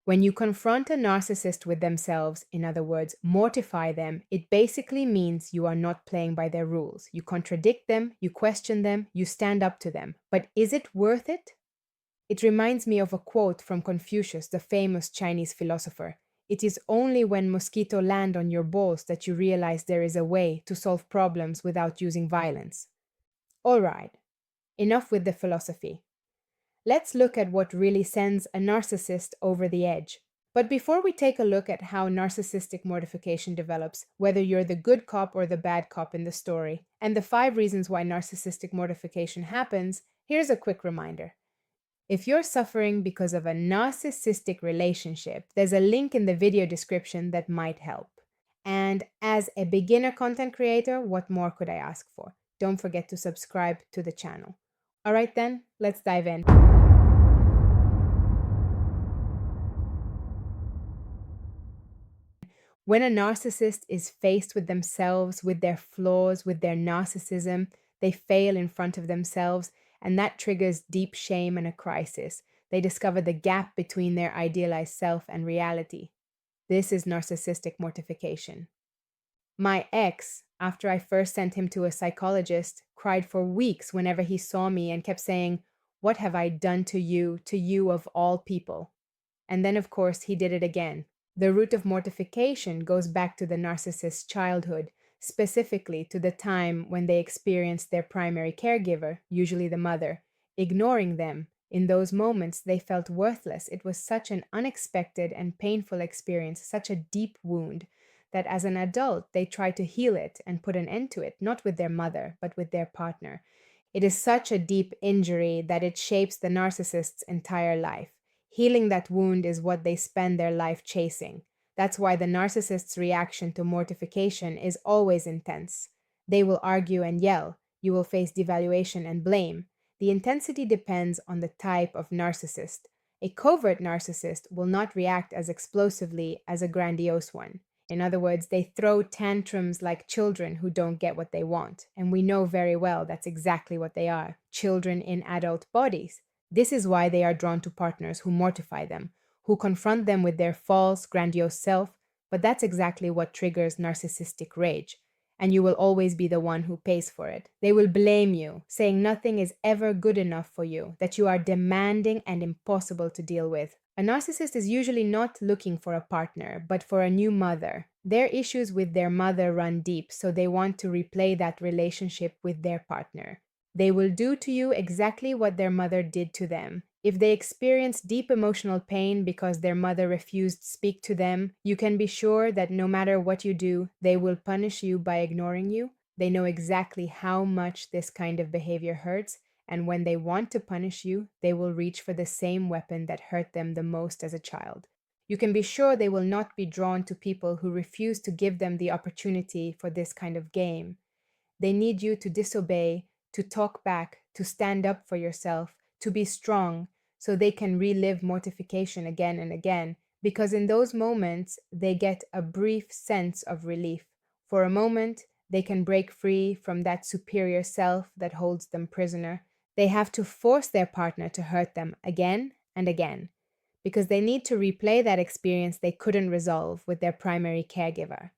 When you confront a narcissist with themselves, in other words, mortify them, it basically means you are not playing by their rules. You contradict them, you question them, you stand up to them. But is it worth it? It reminds me of a quote from Confucius, the famous Chinese philosopher. It is only when mosquito land on your balls that you realize there is a way to solve problems without using violence. All right, enough with the philosophy. Let's look at what really sends a narcissist over the edge. But before we take a look at how narcissistic mortification develops, whether you're the good cop or the bad cop in the story, and the 5 reasons why narcissistic mortification happens, here's a quick reminder. If you're suffering because of a narcissistic relationship, there's a link in the video description that might help. And as a beginner content creator, what more could I ask for? Don't forget to subscribe to the channel. All right then, let's dive in. When a narcissist is faced with themselves, with their flaws, with their narcissism, they fail in front of themselves, and that triggers deep shame and a crisis. They discover the gap between their idealized self and reality. This is narcissistic mortification. My ex, after I first sent him to a psychologist, cried for weeks whenever he saw me and kept saying, "What have I done to you of all people?" And then, of course, he did it again. The root of mortification goes back to the narcissist's childhood, specifically to the time when they experienced their primary caregiver, usually the mother, ignoring them. In those moments, they felt worthless. It was such an unexpected and painful experience, such a deep wound, that as an adult, they try to heal it and put an end to it, not with their mother, but with their partner. It is such a deep injury that it shapes the narcissist's entire life. Healing that wound is what they spend their life chasing. That's why the narcissist's reaction to mortification is always intense. They will argue and yell. You will face devaluation and blame. The intensity depends on the type of narcissist. A covert narcissist will not react as explosively as a grandiose one. In other words, they throw tantrums like children who don't get what they want. And we know very well that's exactly what they are, children in adult bodies. This is why they are drawn to partners who mortify them, who confront them with their false, grandiose self, but that's exactly what triggers narcissistic rage. And you will always be the one who pays for it. They will blame you, saying nothing is ever good enough for you, that you are demanding and impossible to deal with. A narcissist is usually not looking for a partner, but for a new mother. Their issues with their mother run deep, so they want to replay that relationship with their partner. They will do to you exactly what their mother did to them. If they experience deep emotional pain because their mother refused to speak to them, you can be sure that no matter what you do, they will punish you by ignoring you. They know exactly how much this kind of behavior hurts, and when they want to punish you, they will reach for the same weapon that hurt them the most as a child. You can be sure they will not be drawn to people who refuse to give them the opportunity for this kind of game. They need you to disobey, to talk back, to stand up for yourself, to be strong, so they can relive mortification again and again, because in those moments, they get a brief sense of relief. For a moment, they can break free from that superior self that holds them prisoner. They have to force their partner to hurt them again and again, because they need to replay that experience they couldn't resolve with their primary caregiver.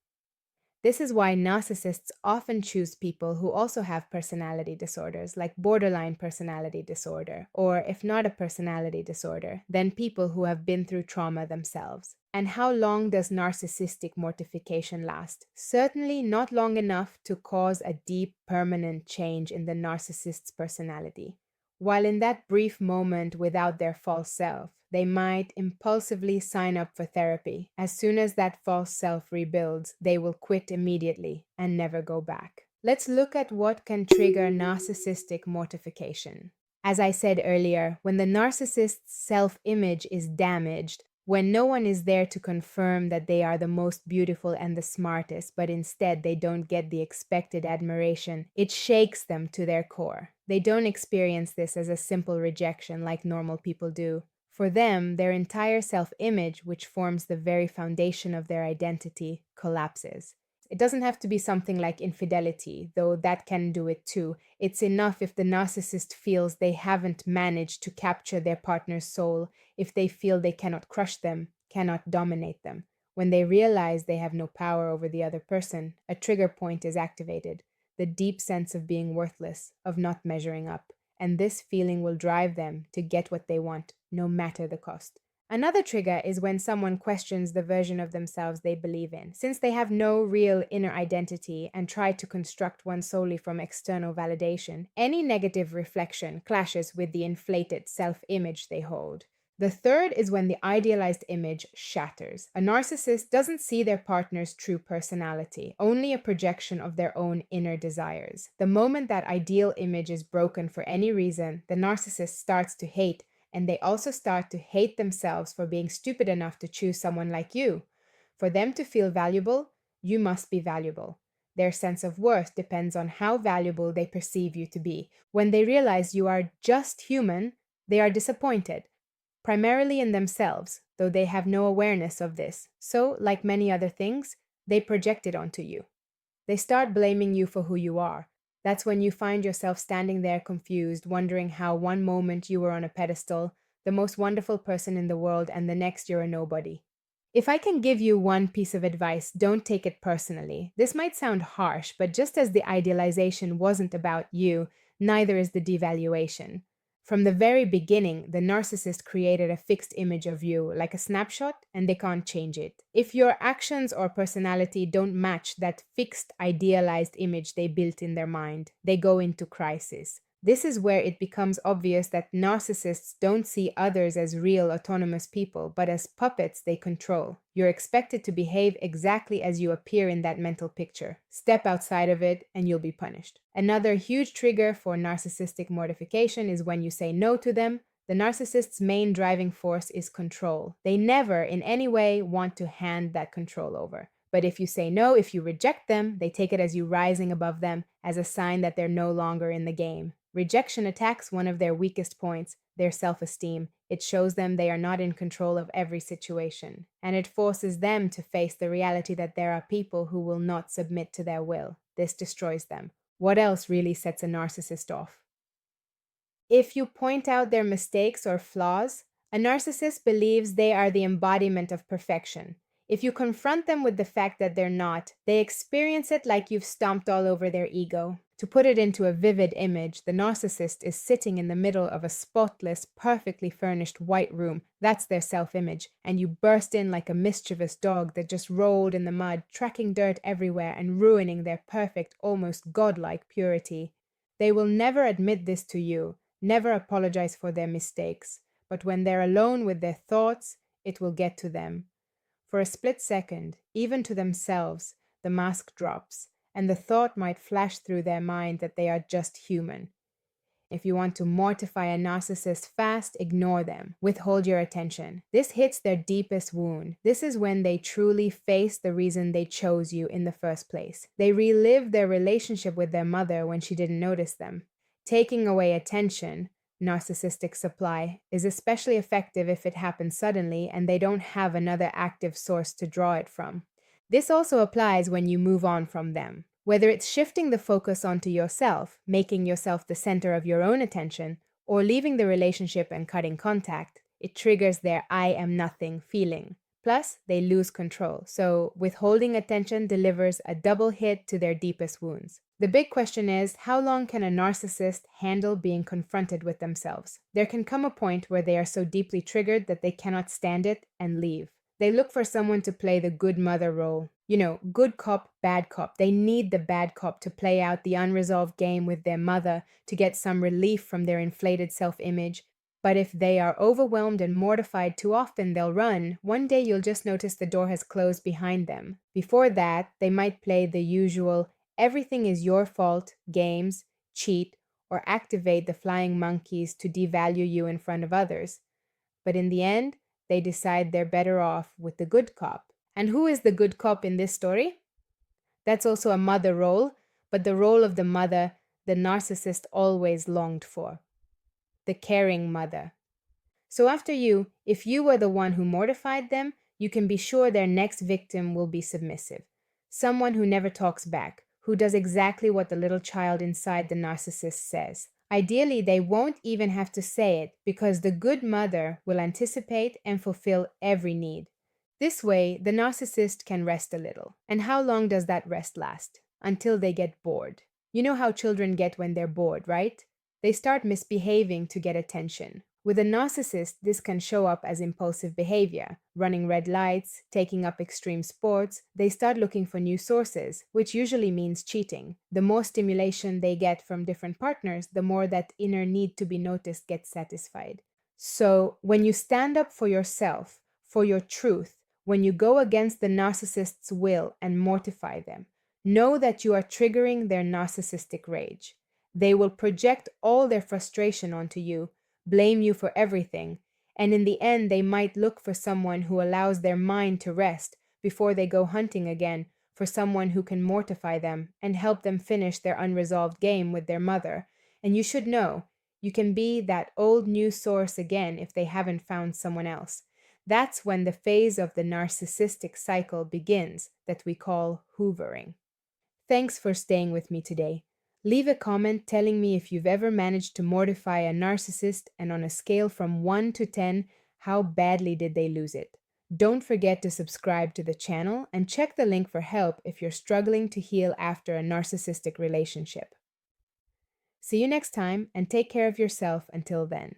This is why narcissists often choose people who also have personality disorders, like borderline personality disorder, or if not a personality disorder, then people who have been through trauma themselves. And how long does narcissistic mortification last? Certainly not long enough to cause a deep, permanent change in the narcissist's personality. While in that brief moment without their false self, they might impulsively sign up for therapy. As soon as that false self rebuilds, they will quit immediately and never go back. Let's look at what can trigger narcissistic mortification. As I said earlier, when the narcissist's self-image is damaged, when no one is there to confirm that they are the most beautiful and the smartest, but instead they don't get the expected admiration, it shakes them to their core. They don't experience this as a simple rejection like normal people do. For them, their entire self-image, which forms the very foundation of their identity, collapses. It doesn't have to be something like infidelity, though that can do it too. It's enough if the narcissist feels they haven't managed to capture their partner's soul, if they feel they cannot crush them. cannot dominate them. When they realize they have no power over the other person, a trigger point is activated, the deep sense of being worthless, of not measuring up. And this feeling will drive them to get what they want, no matter the cost. Another trigger is when someone questions the version of themselves they believe in. Since they have no real inner identity and try to construct one solely from external validation, any negative reflection clashes with the inflated self-image they hold. The third is when the idealized image shatters. A narcissist doesn't see their partner's true personality, only a projection of their own inner desires. The moment that ideal image is broken for any reason, the narcissist starts to hate, and they also start to hate themselves for being stupid enough to choose someone like you. For them to feel valuable, you must be valuable. Their sense of worth depends on how valuable they perceive you to be. When they realize you are just human, they are disappointed, primarily in themselves, though they have no awareness of this. So, like many other things, they project it onto you. They start blaming you for who you are. That's when you find yourself standing there confused, wondering how one moment you were on a pedestal, the most wonderful person in the world, and the next you're a nobody. If I can give you one piece of advice, don't take it personally. This might sound harsh, but just as the idealization wasn't about you, neither is the devaluation. From the very beginning, the narcissist created a fixed image of you, like a snapshot, and they can't change it. If your actions or personality don't match that fixed, idealized image they built in their mind, they go into crisis. This is where it becomes obvious that narcissists don't see others as real autonomous people, but as puppets they control. You're expected to behave exactly as you appear in that mental picture. Step outside of it and you'll be punished. Another huge trigger for narcissistic mortification is when you say no to them. The narcissist's main driving force is control. They never in any way want to hand that control over. But if you say no, if you reject them, they take it as you rising above them, as a sign that they're no longer in the game. Rejection attacks one of their weakest points, their self-esteem. It shows them they are not in control of every situation, and it forces them to face the reality that there are people who will not submit to their will. This destroys them. What else really sets a narcissist off? If you point out their mistakes or flaws, a narcissist believes they are the embodiment of perfection. If you confront them with the fact that they're not, they experience it like you've stomped all over their ego. To put it into a vivid image, the narcissist is sitting in the middle of a spotless, perfectly furnished white room. That's their self-image. And you burst in like a mischievous dog that just rolled in the mud, tracking dirt everywhere and ruining their perfect, almost godlike purity. They will never admit this to you, never apologize for their mistakes. But when they're alone with their thoughts, it will get to them. For a split second, even to themselves, the mask drops, and the thought might flash through their mind that they are just human. If you want to mortify a narcissist fast, ignore them. Withhold your attention. This hits their deepest wound. This is when they truly face the reason they chose you in the first place. They relive their relationship with their mother when she didn't notice them. Taking away attention, narcissistic supply, is especially effective if it happens suddenly and they don't have another active source to draw it from. This also applies when you move on from them. Whether it's shifting the focus onto yourself, making yourself the center of your own attention, or leaving the relationship and cutting contact, it triggers their I am nothing feeling. Plus, they lose control, so withholding attention delivers a double hit to their deepest wounds. The big question is, how long can a narcissist handle being confronted with themselves? There can come a point where they are so deeply triggered that they cannot stand it and leave. They look for someone to play the good mother role. You know, good cop, bad cop. They need the bad cop to play out the unresolved game with their mother to get some relief from their inflated self-image. But if they are overwhelmed and mortified too often, they'll run. One day you'll just notice the door has closed behind them. Before that, they might play the usual everything is your fault games, cheat, or activate the flying monkeys to devalue you in front of others. But in the end, they decide they're better off with the good cop. And who is the good cop in this story? That's also a mother role, but the role of the mother the narcissist always longed for. The caring mother. So after you, if you were the one who mortified them, you can be sure their next victim will be submissive. Someone who never talks back, who does exactly what the little child inside the narcissist says. Ideally, they won't even have to say it because the good mother will anticipate and fulfill every need. This way, the narcissist can rest a little. And how long does that rest last? Until they get bored. You know how children get when they're bored, right? They start misbehaving to get attention. With a narcissist, this can show up as impulsive behavior, running red lights, taking up extreme sports. They start looking for new sources, which usually means cheating. The more stimulation they get from different partners, the more that inner need to be noticed gets satisfied. So, when you stand up for yourself, for your truth, when you go against the narcissist's will and mortify them, know that you are triggering their narcissistic rage. They will project all their frustration onto you, blame you for everything, and in the end, they might look for someone who allows their mind to rest before they go hunting again for someone who can mortify them and help them finish their unresolved game with their mother. And you should know, you can be that old news source again if they haven't found someone else. That's when the phase of the narcissistic cycle begins that we call hoovering. Thanks for staying with me today. Leave a comment telling me if you've ever managed to mortify a narcissist, and on a scale from 1 to 10, how badly did they lose it? Don't forget to subscribe to the channel and check the link for help if you're struggling to heal after a narcissistic relationship. See you next time and take care of yourself until then.